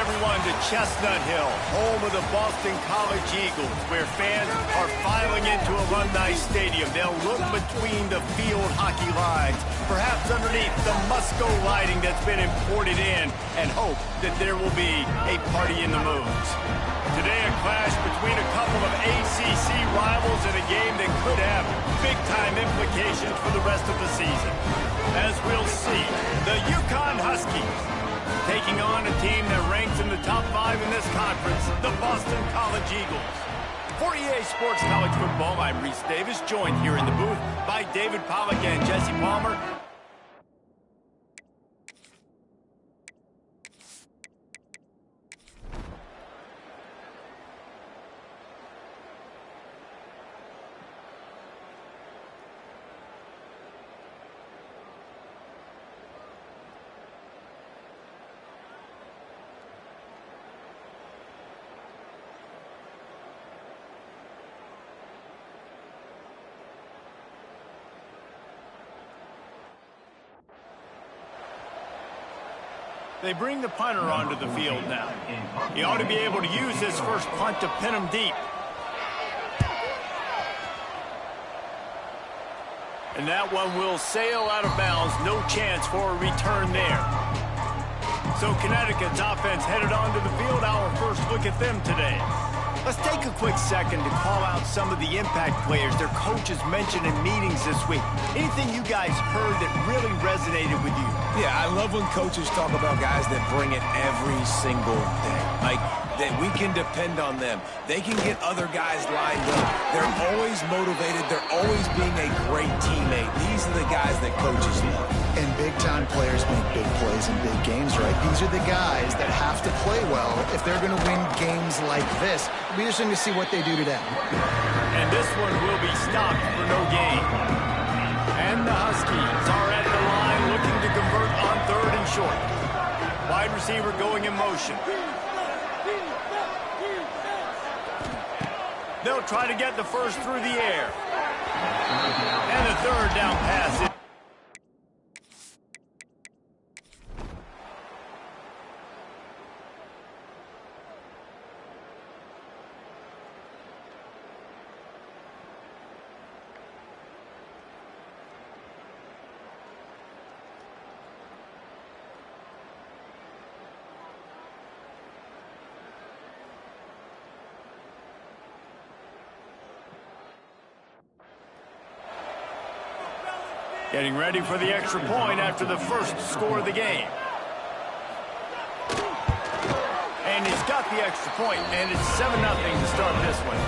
everyone, to Chestnut Hill, home of the Boston College Eagles, where fans are filing into Alumni Stadium. They'll look between the field hockey lines, perhaps underneath the Musco lighting that's been imported in, and hope that there will be a party in the moons. Today, a clash between a couple of ACC rivals in a game that could have big-time implications for the rest of the season. As we'll see, the UConn Huskies taking on a team that ranks in the top 5 in this conference, the Boston College Eagles. For EA Sports College Football, I'm Reese Davis, joined here in the booth by David Pollack and Jesse Palmer. They bring the punter onto the field now. He ought to be able to use his first punt to pin him deep. And that one will sail out of bounds. No chance for a return there. So Connecticut's offense headed onto the field. Our first look at them today. Let's take a quick second to call out some of the impact players their coaches mentioned in meetings this week. Anything you guys heard that really resonated with you? Yeah, I love when coaches talk about guys that bring it every single day. Like, that we can depend on them. They can get other guys lined up. They're always motivated. They're always being a great teammate. These are the guys that coaches love. And big-time players make big plays in big games, right? These are the guys that have to play well if they're going to win games like this. It'll be interesting to see what they do today. And this one will be stopped for no gain. And the Huskies are at the line looking to convert on 3rd and short. Wide receiver going in motion. They'll try to get the first through the air. And the 3rd down pass. Getting ready for the extra point after the first score of the game. And he's got the extra point, and it's 7-0 to start this one.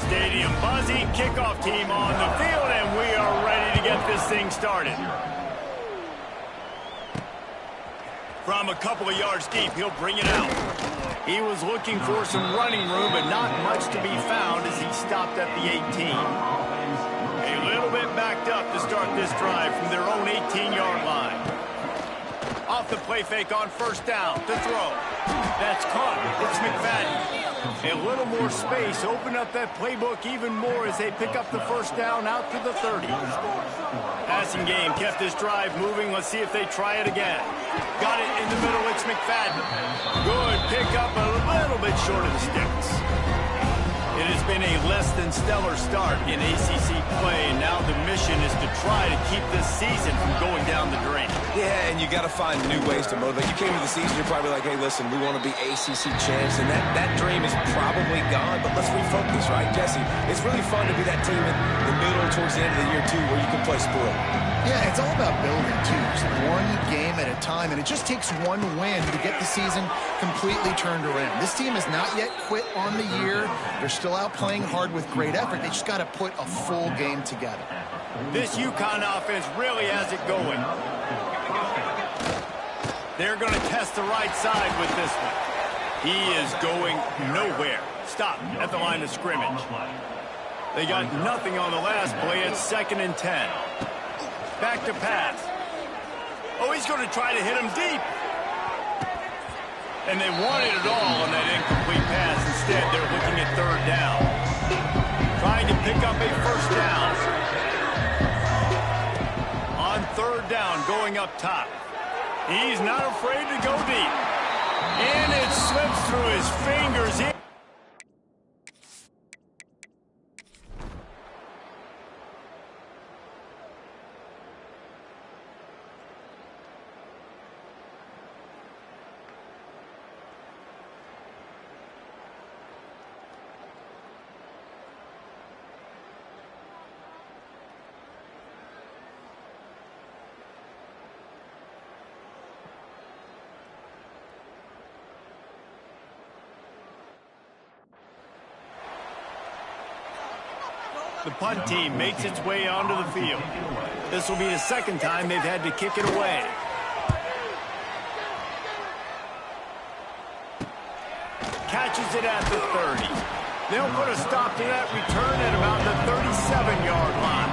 Stadium buzzing, kickoff team on the field, and we are ready to get this thing started. From a couple of yards deep, he'll bring it out. He was looking for some running room, but not much to be found as he stopped at the 18. A little bit backed up to start this drive from their own 18-yard line. Off the play fake on 1st down to throw. That's caught. It's McFadden. A little more space. Open up that playbook even more as they pick up the 1st down out to the 30. Passing game kept this drive moving. Let's see if they try it again. Got it in the middle. It's McFadden. Good pick up, a little bit short of the sticks. It has been a less than stellar start in ACC play, and now the mission is to try to keep this season from going down the drain. Yeah, and you got to find new ways to motivate. You came to the season, you're probably like, hey, listen, we want to be ACC champs, and that dream is probably gone, but let's refocus, right, Jesse? It's really fun to be that team in the middle towards the end of the year, too, where you can play sport. Yeah, it's all about building, too. Just one game at a time, and it just takes one win to get the season completely turned around. This team has not yet quit on the year. They're still out playing hard with great effort. They just got to put a full game together. This UConn offense really has it going. They're going to test the right side with this one. He is going nowhere. Stop at the line of scrimmage. They got nothing on the last play. It's 2nd and 10. Back to pass. Oh, he's going to try to hit him deep. And they wanted it all on that incomplete pass. Instead, they're looking at 3rd down. Trying to pick up a 1st down. On 3rd down, going up top. He's not afraid to go deep. And it slips through his fingers. The punt team makes its way onto the field. This will be the second time they've had to kick it away. Catches it at the 30. They'll put a stop to that return at about the 37-yard line.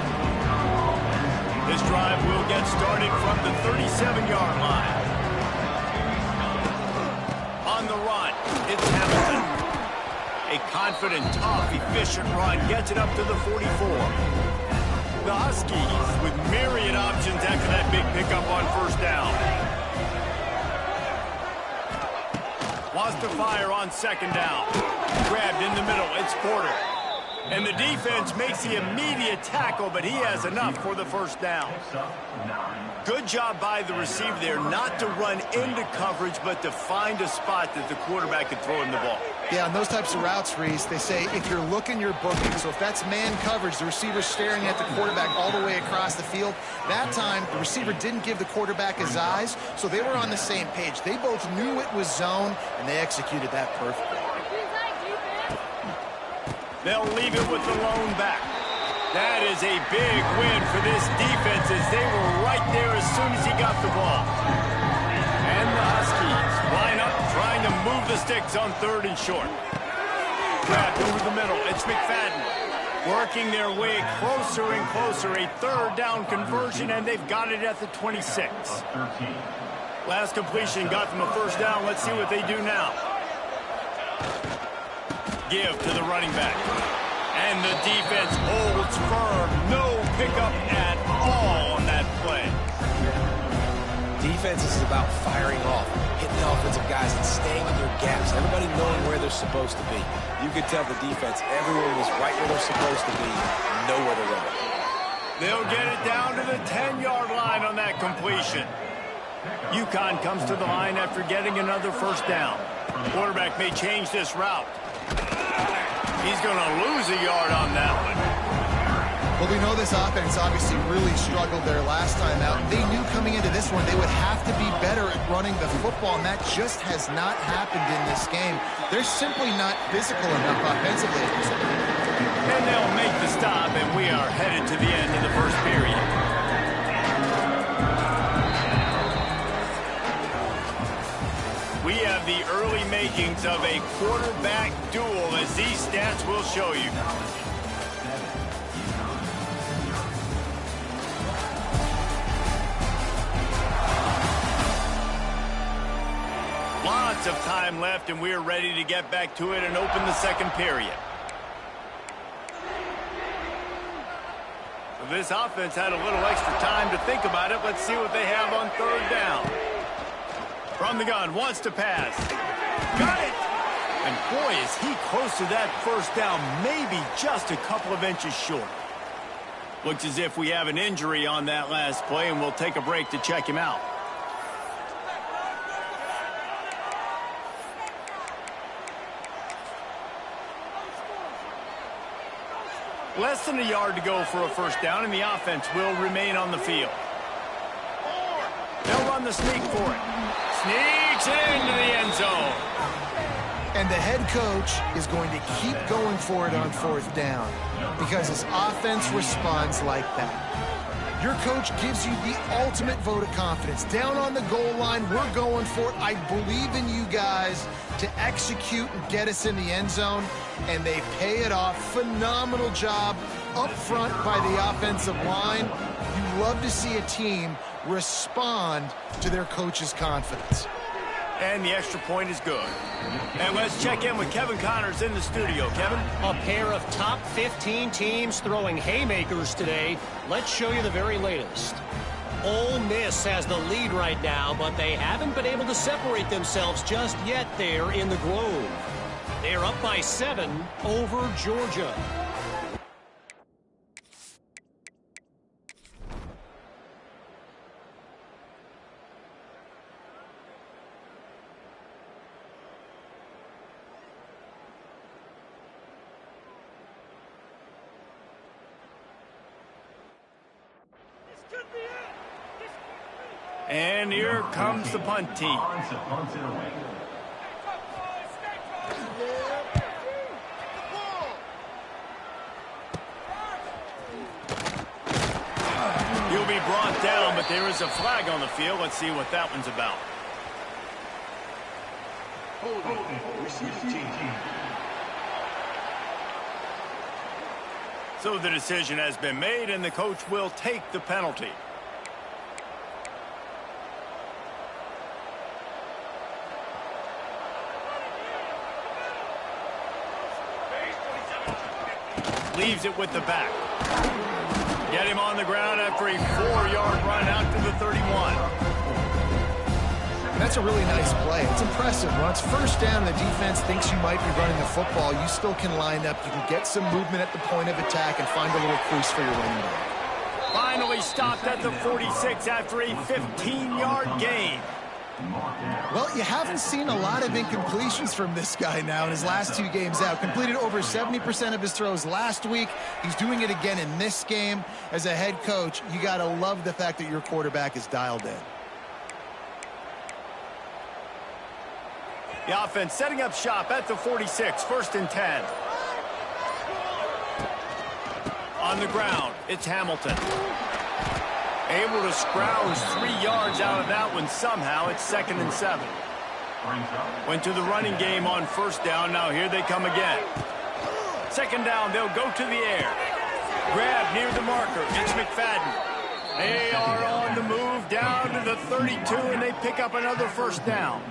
This drive will get started from the 37-yard line. On the run, it's Hamilton. A confident, tough, efficient run gets it up to the 44. The Huskies with myriad options after that big pickup on first down. Wants to fire on second down. Grabbed in the middle, it's Porter. And the defense makes the immediate tackle, but he has enough for the first down. Good job by the receiver there not to run into coverage, but to find a spot that the quarterback could throw him the ball. Yeah, on those types of routes, Reese, they say if you're looking, you're booking. So if that's man coverage, the receiver's staring at the quarterback all the way across the field. That time, the receiver didn't give the quarterback his eyes, so they were on the same page. They both knew it was zone, and they executed that perfectly. They'll leave it with the lone back. That is a big win for this defense as they were right there as soon as he got the ball. And the Huskies line up trying to move the sticks on third and short. Grabbed over the middle. It's McFadden working their way closer and closer. A third down conversion, and they've got it at the 26. Last completion got them a first down. Let's see what they do now. Give to the running back. And the defense holds firm. No pickup at all on that play. Defense is about firing off, hitting the offensive guys and staying in their gaps. Everybody knowing where they're supposed to be. You could tell the defense, everyone was right where they're supposed to be, nowhere to run. They'll get it down to the 10-yard line on that completion. UConn comes to the line after getting another first down. Quarterback may change this route. He's going to lose a yard on that one. Well, we know this offense obviously really struggled there last time out. They knew coming into this one they would have to be better at running the football, and that just has not happened in this game. They're simply not physical enough offensively. And they'll make the stop, and we are headed to the end of the first period. We have the early makings of a quarterback duel, as these stats will show you. Lots of time left, and we're ready to get back to it and open the second period. This offense had a little extra time to think about it. Let's see what they have on third down. From the gun, wants to pass. Got it! And boy, is he close to that first down, maybe just a couple of inches short. Looks as if we have an injury on that last play, and we'll take a break to check him out. Less than a yard to go for a first down, and the offense will remain on the field. They'll run the sneak for it. Sneaks into the end zone. And the head coach is going to keep going for it on fourth down because his offense responds like that. Your coach gives you the ultimate vote of confidence. Down on the goal line, we're going for it. I believe in you guys to execute and get us in the end zone, and they pay it off. Phenomenal job up front by the offensive line. You love to see a team respond to their coach's confidence. And the extra point is good. And let's check in with Kevin Connors in the studio. Kevin? A pair of top 15 teams throwing haymakers today. Let's show you the very latest. Ole Miss has the lead right now, but they haven't been able to separate themselves just yet there in the Grove. They're up by 7 over Georgia. And here comes the punt team. He'll be brought down, but there is a flag on the field. Let's see what that one's about. So the decision has been made, and the coach will take the penalty. Leaves it with the back. Get him on the ground after a 4-yard run out to the 31. That's a really nice play. It's impressive. When it's first down, the defense thinks you might be running the football. You still can line up. You can get some movement at the point of attack and find a little crease for your running back. Finally stopped at the 46 after a 15-yard gain. Well, you haven't seen a lot of incompletions from this guy now in his last 2 games out. Completed over 70% of his throws last week. He's doing it again in this game. As a head coach, you got to love the fact that your quarterback is dialed in. The offense setting up shop at the 46, 1st and 10. On the ground, it's Hamilton. Able to scrounge 3 yards out of that one somehow. It's 2nd and 7. Went to the running game on 1st down. Now here they come again. 2nd down, they'll go to the air. Grab near the marker. It's McFadden. They are on the move down to the 32, and they pick up another 1st down.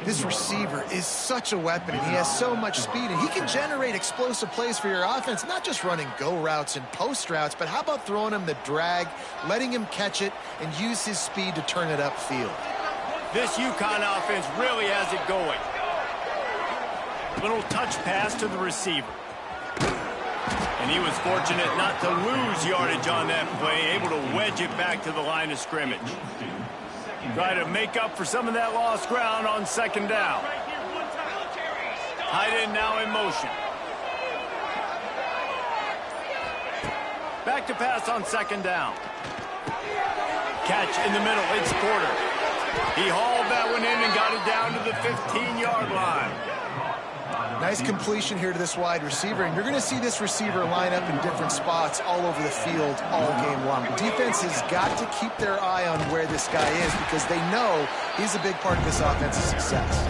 This receiver is such a weapon. He has so much speed, and he can generate explosive plays for your offense, not just running go routes and post routes, but how about throwing him the drag, letting him catch it, and use his speed to turn it upfield. This UConn offense really has it going. Little touch pass to the receiver. And he was fortunate not to lose yardage on that play, able to wedge it back to the line of scrimmage. Try to make up for some of that lost ground on 2nd down. Tight end now in motion. Back to pass on 2nd down. Catch in the middle. It's Porter. He hauled that one in and got it down to the 15-yard line. Nice completion here to this wide receiver, and you're going to see this receiver line up in different spots all over the field all game long. The defense has got to keep their eye on where this guy is because they know he's a big part of this offense's success.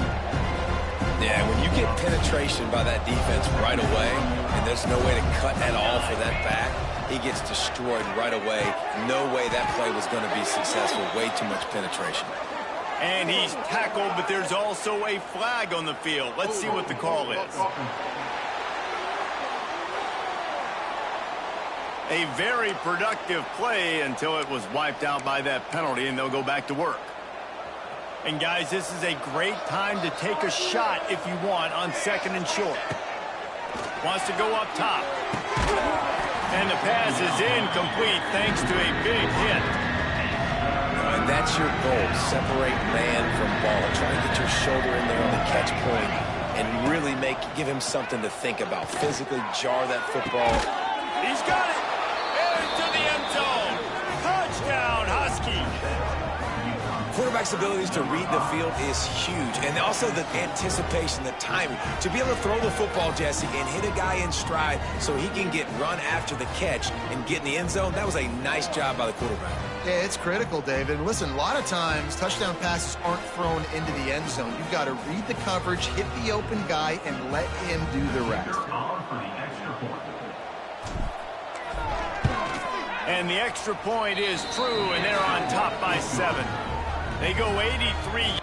Yeah, when you get penetration by that defense right away, and there's no way to cut at all for that back, he gets destroyed right away. No way that play was going to be successful. Way too much penetration. And he's tackled, but there's also a flag on the field. Let's see what the call is. A very productive play until it was wiped out by that penalty, and they'll go back to work. And, guys, this is a great time to take a shot if you want on 2nd and short. Wants to go up top. And the pass is incomplete thanks to a big hit. And that's your goal, separate man from ball. Try to get your shoulder in there on the catch point and really give him something to think about. Physically jar that football. He's got it. Into the end zone. Touchdown, Husky. Quarterback's abilities to read the field is huge. And also the anticipation, the timing. To be able to throw the football, Jesse, and hit a guy in stride so he can get run after the catch and get in the end zone, that was a nice job by the quarterback. Yeah, it's critical, David. Listen, a lot of times touchdown passes aren't thrown into the end zone. You've got to read the coverage, hit the open guy, and let him do the rest. And the extra point is true, and they're on top by 7. They go 83.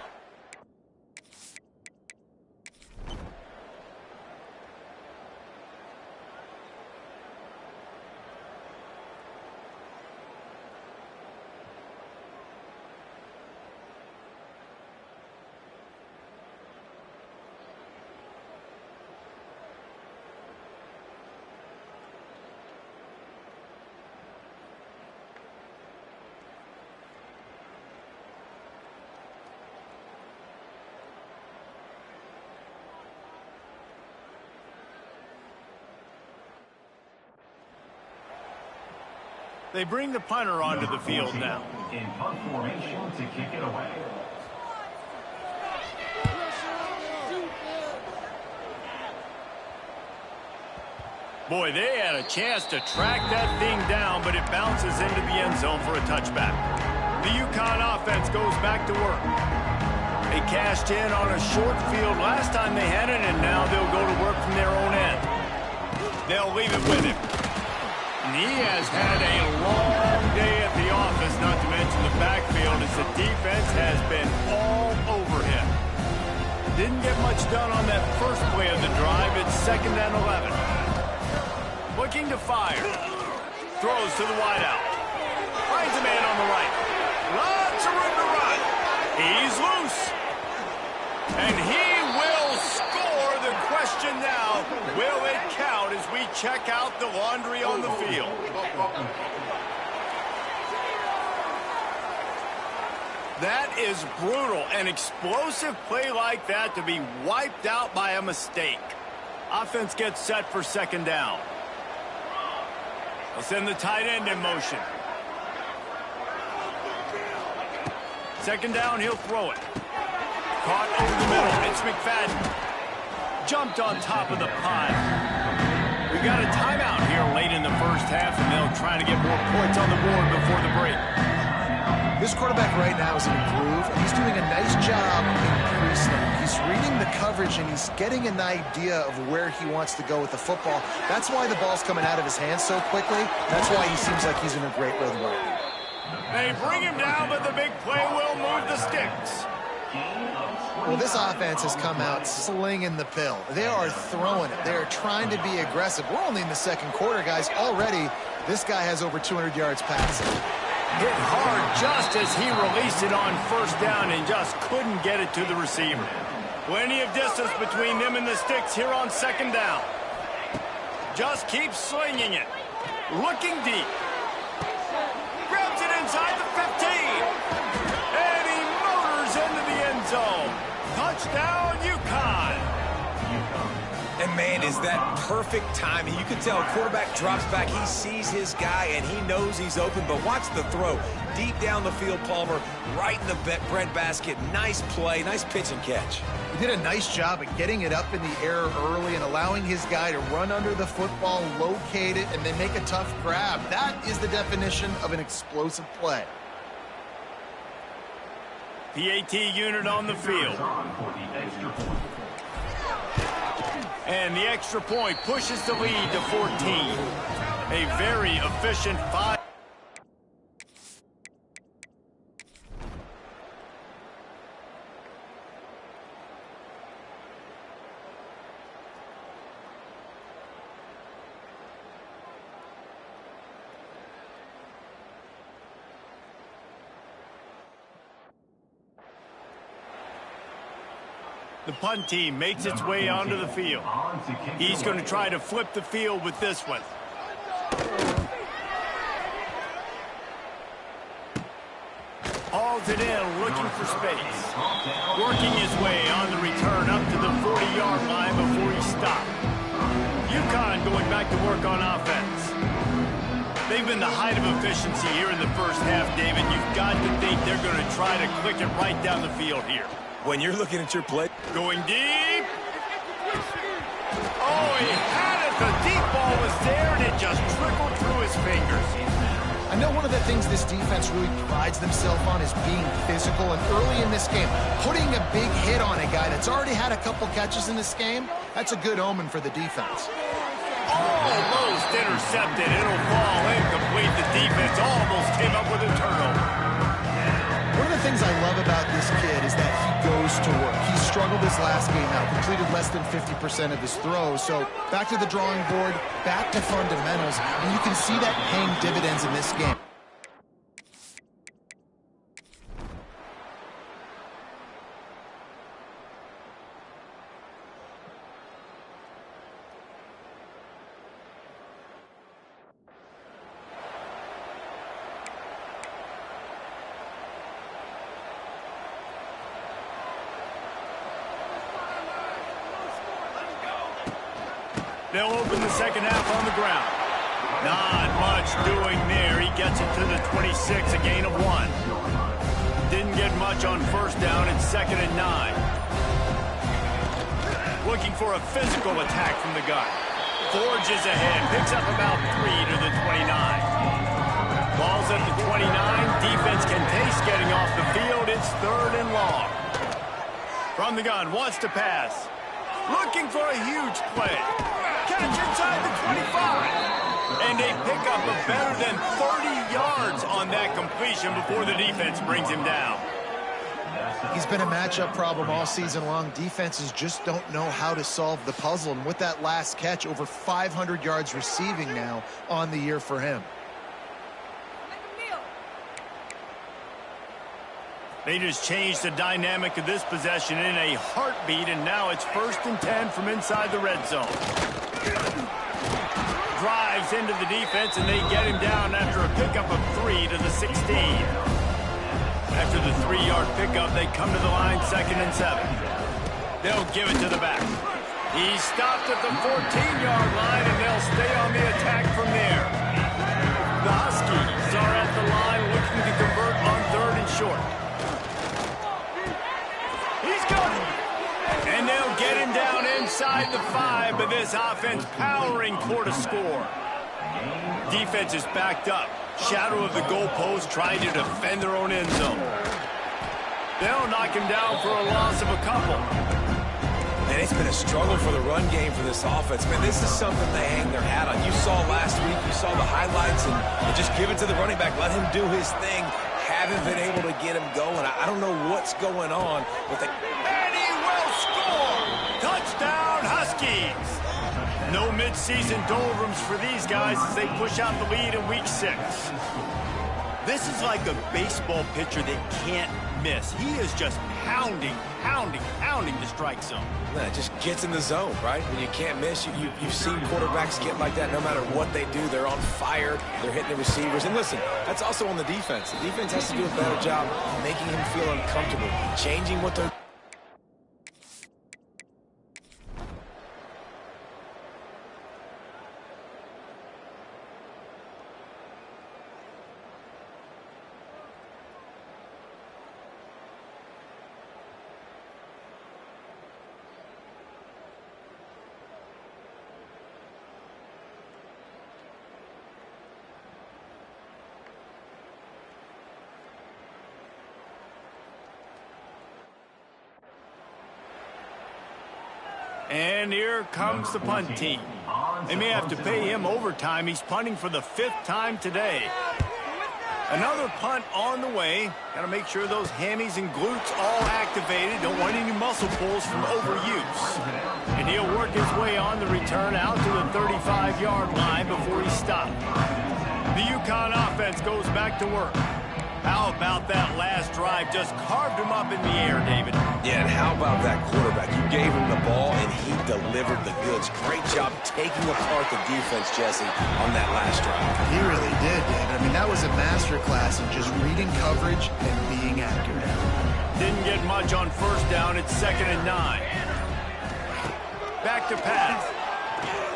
They bring the punter onto the field now. In punt formation to kick it away. Boy, they had a chance to track that thing down, but it bounces into the end zone for a touchback. The UConn offense goes back to work. They cashed in on a short field last time they had it, and now they'll go to work from their own end. They'll leave it with him. And he has had a long day at the office, not to mention the backfield, as the defense has been all over him. Didn't get much done on that first play of the drive. It's 2nd and 11. Looking to fire. Throws to the wideout. Finds a man on the right. Lots of room to run. He's loose. And he will score. The question now, will it count as we check out the laundry on the field? That is brutal. An explosive play like that to be wiped out by a mistake. Offense gets set for 2nd down. They'll send the tight end in motion. 2nd down, he'll throw it. Caught over the middle. It's McFadden. Jumped on top of the pile. We got a timeout here late in the first half, and they'll try to get more points on the board before the break. This quarterback right now is in a groove, and he's doing a nice job increasing. He's reading the coverage, and he's getting an idea of where he wants to go with the football. That's why the ball's coming out of his hands so quickly. That's why he seems like he's in a great rhythm right now. They bring him down, but the big play will move the sticks. Well, this offense has come out slinging the pill. They are throwing it. They are trying to be aggressive. We're only in the 2nd quarter, guys. Already, this guy has over 200 yards passing. Hit hard just as he released it on 1st down and just couldn't get it to the receiver. Plenty of distance between them and the sticks here on 2nd down. Just keeps slinging it. Looking deep. Grabs it inside the 15. And he motors into the end zone. Touchdown, UConn. And, man, is that perfect timing. You can tell quarterback drops back. He sees his guy, and he knows he's open. But watch the throw. Deep down the field, Palmer, right in the breadbasket. Nice play, nice pitch and catch. He did a nice job at getting it up in the air early and allowing his guy to run under the football, locate it, and then make a tough grab. That is the definition of an explosive play. PAT unit on the field. And the extra point pushes the lead to 14. A very efficient 5. The punt team makes its way onto the field. He's going to try to flip the field with this one. Hauls it in, looking for space. Working his way on the return up to the 40-yard line before he stopped. UConn going back to work on offense. They've been the height of efficiency here in the first half, David. You've got to think they're going to try to click it right down the field here. When you're looking at your play. Going deep. Oh, he had it. The deep ball was there, and it just trickled through his fingers. I know one of the things this defense really prides themselves on is being physical, and early in this game, putting a big hit on a guy that's already had a couple catches in this game, that's a good omen for the defense. Almost intercepted. It'll fall incomplete. The defense almost came up with a turnover. One of the things I love about this kid is that he goes to work. He struggled this last game out, completed less than 50% of his throws. So back to the drawing board, back to fundamentals, and you can see that paying dividends in this game. They'll open the second half on the ground. Not much doing there. He gets it to the 26, a gain of 1. Didn't get much on first down. It's 2nd and 9. Looking for a physical attack from the gun. Forges ahead. Picks up about 3 to the 29. Ball's at the 29. Defense can taste getting off the field. It's 3rd and long. From the gun. Wants to pass. Looking for a huge play. Catch inside the 25. And they pick up a better than 30 yards on that completion before the defense brings him down. He's been a matchup problem all season long. Defenses just don't know how to solve the puzzle. And with that last catch, over 500 yards receiving now on the year for him. They just changed the dynamic of this possession in a heartbeat, and now it's 1st and 10 from inside the red zone. Drives into the defense, and they get him down after a pickup of 3 to the 16. After the 3-yard pickup, they come to the line 2nd and 7. They'll give it to the back. He's stopped at the 14-yard line, and they'll stay on the attack from there. The Huskies are at the line looking to convert on 3rd and short. He's got it. And they'll get him down inside the 5, but this offense powering toward a score. Defense is backed up. Shadow of the goalpost trying to defend their own end zone. They'll knock him down for a loss of a couple. And it's been a struggle for the run game for this offense. Man, this is something they hang their hat on. You saw last week, you saw the highlights, and just give it to the running back. Let him do his thing. Haven't been able to get him going. I don't know what's going on, but they... And he will score! Touchdown, Huskies! No midseason doldrums for these guys as they push out the lead in Week 6. This is like a baseball pitcher that can't miss. He is just pounding the strike zone. No, it just gets in the zone, right? When you can't miss, you've seen quarterbacks get like that no matter what they do. They're on fire. They're hitting the receivers. And listen, that's also on the defense. The defense has to do a better job making him feel uncomfortable, changing what they're... And here comes the punt team. They may have to pay him overtime. He's punting for the 5th time today. Another punt on the way. Got to make sure those hammies and glutes all activated. Don't want any muscle pulls from overuse. And he'll work his way on the return out to the 35-yard line before he's stopped. The UConn offense goes back to work. How about that last drive? Just carved him up in the air, David. Yeah, and how about that quarterback? You gave him the ball, and he delivered the goods. Great job taking apart the defense, Jesse, on that last drive. He really did, David. I mean, that was a masterclass in just reading coverage and being accurate. Didn't get much on first down. It's 2nd and 9. Back to pass.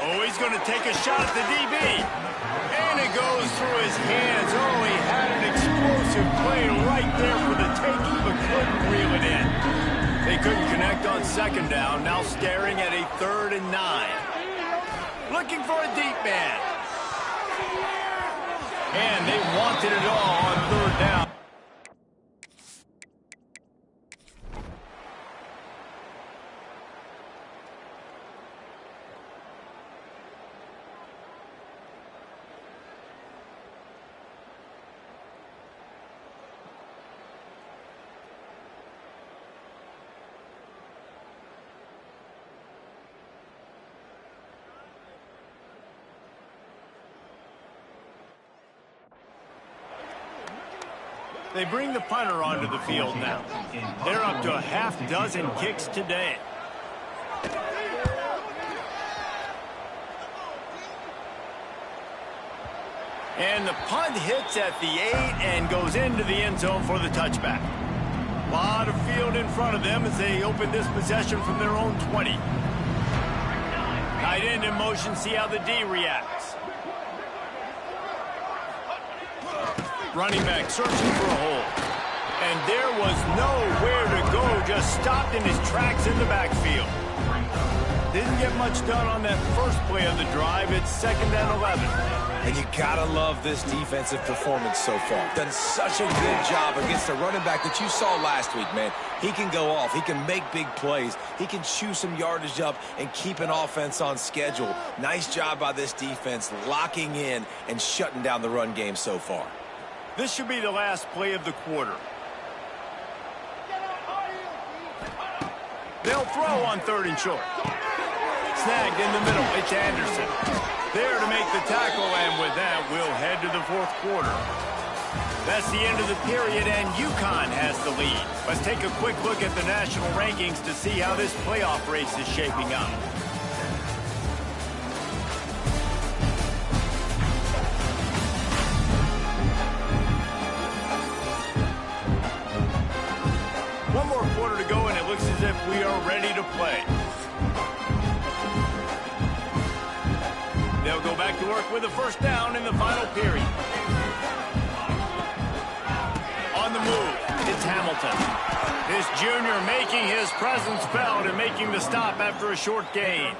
Oh, he's going to take a shot at the DB. And it goes through his hands. Oh, he had an explosive play right there for the taking, but couldn't reel it in. They couldn't connect on 2nd down. Now staring at a 3rd and 9. Looking for a deep man. And they wanted it all on 3rd down. They bring the punter onto the field now. They're up to a half-dozen kicks today. And the punt hits at the 8 and goes into the end zone for the touchback. A lot of field in front of them as they open this possession from their own 20. Tight end in motion, see how the D reacts. Running back searching for a hole. And there was nowhere to go, just stopped in his tracks in the backfield. Didn't get much done on that first play of the drive. It's 2nd and 11. And you gotta love this defensive performance so far. Done such a good job against a running back that you saw last week, man. He can go off. He can make big plays. He can chew some yardage up and keep an offense on schedule. Nice job by this defense locking in and shutting down the run game so far. This should be the last play of the quarter. They'll throw on 3rd and short. Snagged in the middle. It's Anderson. There to make the tackle, and with that, we'll head to the 4th quarter. That's the end of the period, and UConn has the lead. Let's take a quick look at the national rankings to see how this playoff race is shaping up. One more quarter to go, and it looks as if we are ready to play. They'll go back to work with a 1st down in the final period. On the move, it's Hamilton. This junior making his presence felt and making the stop after a short gain.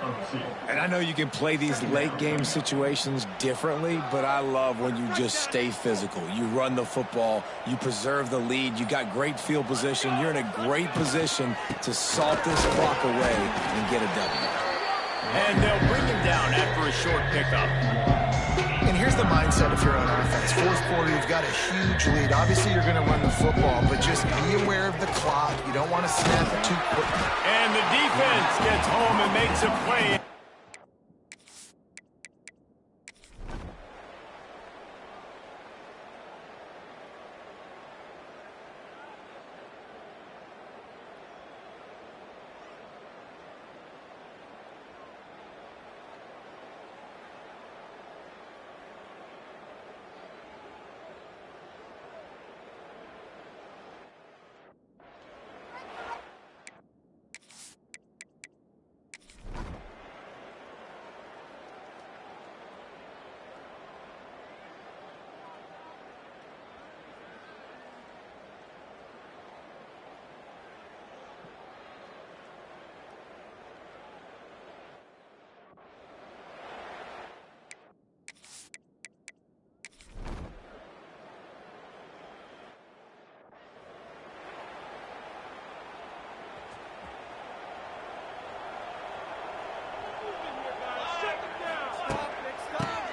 And I know you can play these late game situations differently, but I love when you just stay physical. You run the football, you preserve the lead, you got great field position, you're in a great position to salt this clock away and get a W. And they'll bring him down after a short pickup. And here's the mindset if you're on offense. 4th quarter, you've got a huge lead. Obviously, you're going to run the football, but just be aware of the clock. You don't want to snap it too quickly. And the defense gets home and makes a play.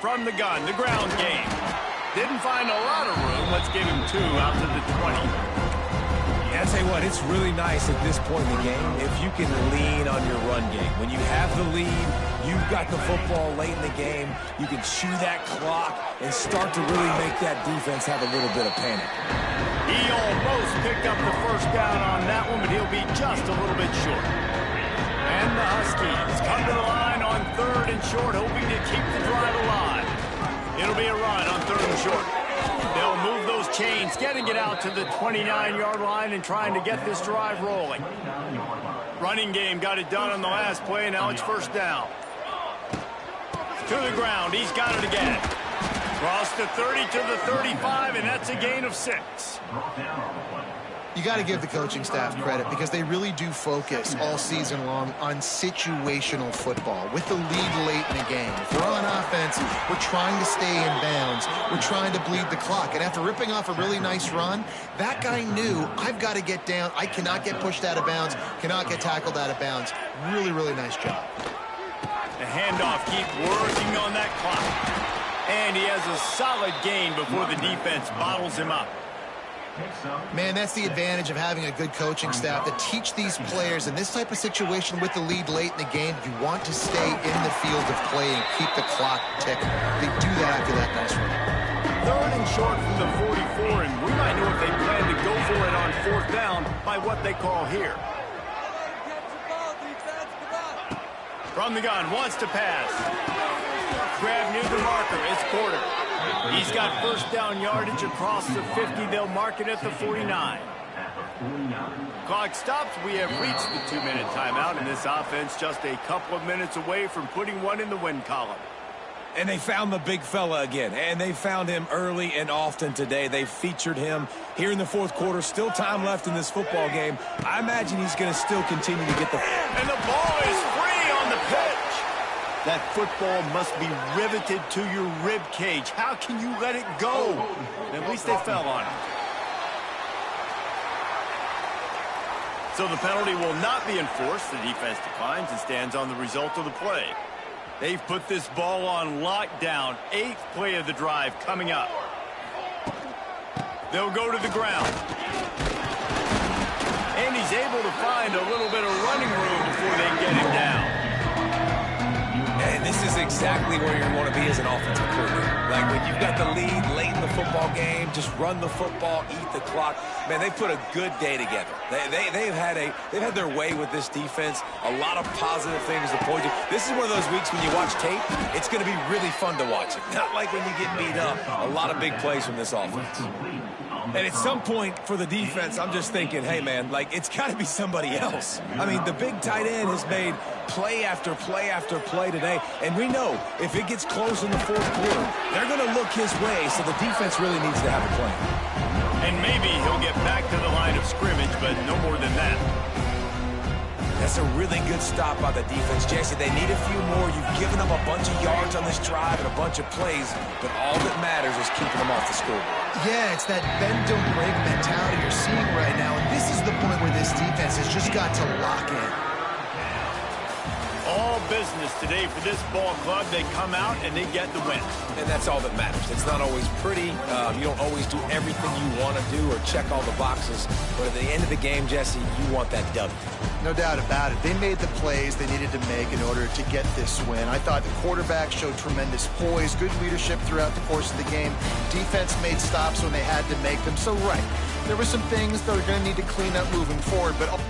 From the gun, the ground game. Didn't find a lot of room. Let's give him 2 out to the 20. Yeah, I tell you what, it's really nice at this point in the game if you can lean on your run game. When you have the lead, you've got the football late in the game, you can chew that clock and start to really make that defense have a little bit of panic. He almost picked up the 1st down on that one, but he'll be just a little bit short. And the Huskies come to the line on 3rd and short, hoping to keep the drive alive. It'll be a run on 3rd and short. They'll move those chains, getting it out to the 29-yard line and trying to get this drive rolling. Running game got it done on the last play, now it's 1st down. To the ground, he's got it again. Cross the 30 to the 35, and that's a gain of 6. You got to give the coaching staff credit because they really do focus all season long on situational football with the lead late in the game. If we're on offense, we're trying to stay in bounds. We're trying to bleed the clock. And after ripping off a really nice run, that guy knew, I've got to get down. I cannot get pushed out of bounds, cannot get tackled out of bounds. Really, really nice job. The handoff, keep working on that clock. And he has a solid gain before the defense bottles him up. Man, that's the advantage of having a good coaching staff to teach these players in this type of situation with the lead late in the game. You want to stay in the field of play and keep the clock ticking. They do that after that nice run. 3rd and short from the 44, and we might know if they plan to go for it on 4th down by what they call here. From the gun, wants to pass. Grab near the marker, it's Porter. He's got 1st down yardage across the 50. They'll mark it at the 49. Clock stops. We have reached the 2-minute timeout, and this offense just a couple of minutes away from putting one in the win column. And they found the big fella again, and they found him early and often today. They featured him here in the fourth quarter. Still time left in this football game. I imagine he's going to still continue to get the... And the ball is free on the pitch. That football must be riveted to your rib cage. How can you let it go? At least they fell on it. So the penalty will not be enforced. The defense declines and stands on the result of the play. They've put this ball on lockdown. 8th play of the drive coming up. They'll go to the ground. And he's able to find a little bit of running room before they get him down. And this is exactly where you want to be as an offensive coordinator. Like when you've got the lead late in the football game, just run the football, eat the clock. Man, they put a good day together. They've had their way with this defense. A lot of positive things to point to. This is one of those weeks when you watch tape, it's going to be really fun to watch it. Not like when you get beat up. A lot of big plays from this offense. And at some point for the defense, I'm just thinking, hey, man, like it's got to be somebody else. I mean, the big tight end has made play after play after play today. And we know if it gets close in the fourth quarter, they're going to look his way. So the defense really needs to have a plan. And maybe he'll get back to the line of scrimmage, but no more than that. That's a really good stop by the defense, Jesse. They need a few more. You've given them a bunch of yards on this drive and a bunch of plays, but all that matters is keeping them off the scoreboard. Yeah, it's that bend, don't break mentality you're seeing right now, and this is the point where this defense has just got to lock in. All business today for this ball club. They come out and they get the win. And that's all that matters. It's not always pretty. You don't always do everything you want to do or check all the boxes. But at the end of the game, Jesse, you want that W. No doubt about it. They made the plays they needed to make in order to get this win. I thought the quarterback showed tremendous poise, good leadership throughout the course of the game. Defense made stops when they had to make them. So, right, there were some things that are going to need to clean up moving forward, but...